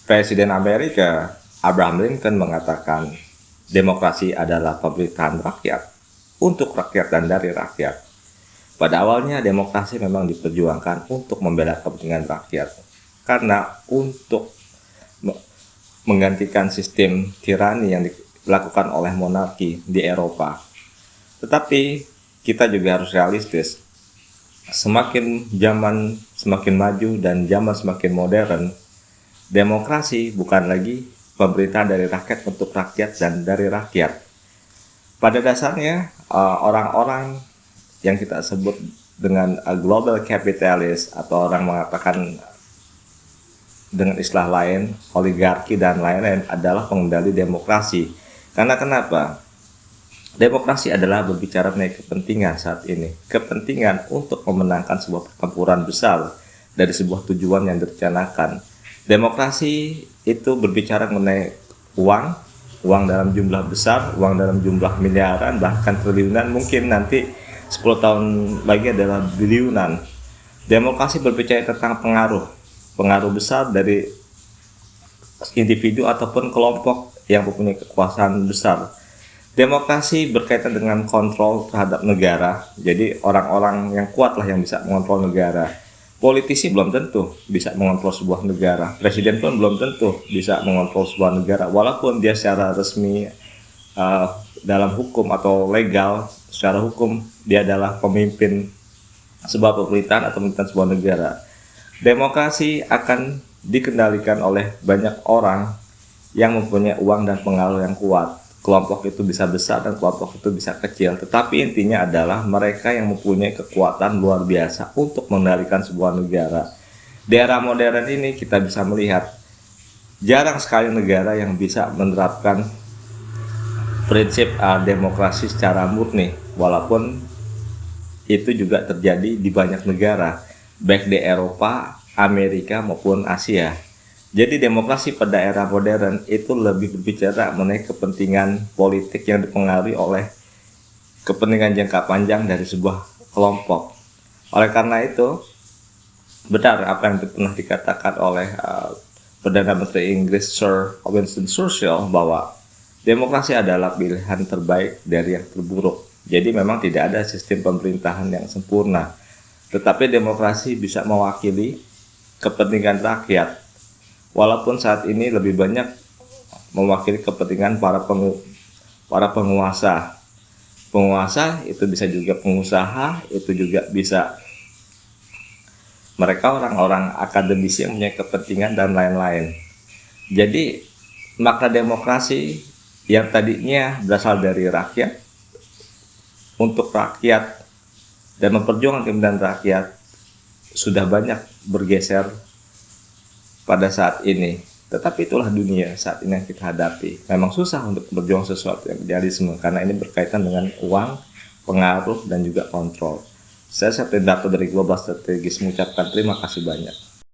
Presiden Amerika Abraham Lincoln mengatakan, demokrasi adalah pemerintahan rakyat, untuk rakyat dan dari rakyat. Pada awalnya demokrasi memang diperjuangkan untuk membela kepentingan rakyat, karena untuk menggantikan sistem tirani yang dilakukan oleh monarki di Eropa. Tetapi kita juga harus realistis. Semakin zaman semakin maju dan zaman semakin modern, demokrasi bukan lagi pemerintahan dari rakyat untuk rakyat dan dari rakyat. Pada dasarnya, orang-orang yang kita sebut dengan global capitalist, atau orang mengatakan dengan istilah lain, oligarki dan lain-lain, adalah pengendali demokrasi. Karena kenapa? Demokrasi adalah berbicara mengenai kepentingan saat ini. Kepentingan untuk memenangkan sebuah pertempuran besar dari sebuah tujuan yang direncanakan. Demokrasi itu berbicara mengenai uang dalam jumlah besar, uang dalam jumlah miliaran, bahkan triliunan, mungkin nanti 10 tahun lagi adalah biliunan. Demokrasi berbicara tentang pengaruh besar dari individu ataupun kelompok yang mempunyai kekuasaan besar. Demokrasi berkaitan dengan kontrol terhadap negara, jadi orang-orang yang kuatlah yang bisa mengontrol negara. Politisi belum tentu bisa mengontrol sebuah negara, presiden pun belum tentu bisa mengontrol sebuah negara, walaupun dia secara resmi dalam hukum atau legal, secara hukum dia adalah pemimpin sebuah pemerintahan atau pemerintahan sebuah negara. Demokrasi akan dikendalikan oleh banyak orang yang mempunyai uang dan pengaruh yang kuat. Kelompok itu bisa besar dan kelompok itu bisa kecil, tetapi intinya adalah mereka yang mempunyai kekuatan luar biasa untuk mengendalikan sebuah negara. Di era modern ini kita bisa melihat jarang sekali negara yang bisa menerapkan prinsip demokrasi secara murni, walaupun itu juga terjadi di banyak negara, baik di Eropa, Amerika maupun Asia. Jadi demokrasi pada era modern itu lebih berbicara mengenai kepentingan politik yang dipengaruhi oleh kepentingan jangka panjang dari sebuah kelompok. Oleh karena itu, benar apa yang pernah dikatakan oleh Perdana Menteri Inggris Sir Winston Churchill bahwa demokrasi adalah pilihan terbaik dari yang terburuk. Jadi memang tidak ada sistem pemerintahan yang sempurna, tetapi demokrasi bisa mewakili kepentingan rakyat. Walaupun saat ini lebih banyak mewakili kepentingan para penguasa. Penguasa itu bisa juga pengusaha, itu juga bisa mereka orang-orang akademisi yang punya kepentingan dan lain-lain. Jadi makna demokrasi yang tadinya berasal dari rakyat, untuk rakyat, dan memperjuangkan kepentingan rakyat, sudah banyak bergeser pada saat ini. Tetapi itulah dunia saat ini yang kita hadapi. Memang susah untuk berjuang sesuatu yang idealisme, karena ini berkaitan dengan uang, pengaruh, dan juga kontrol. Saya Septian Darto dari Global Strategis mengucapkan terima kasih banyak.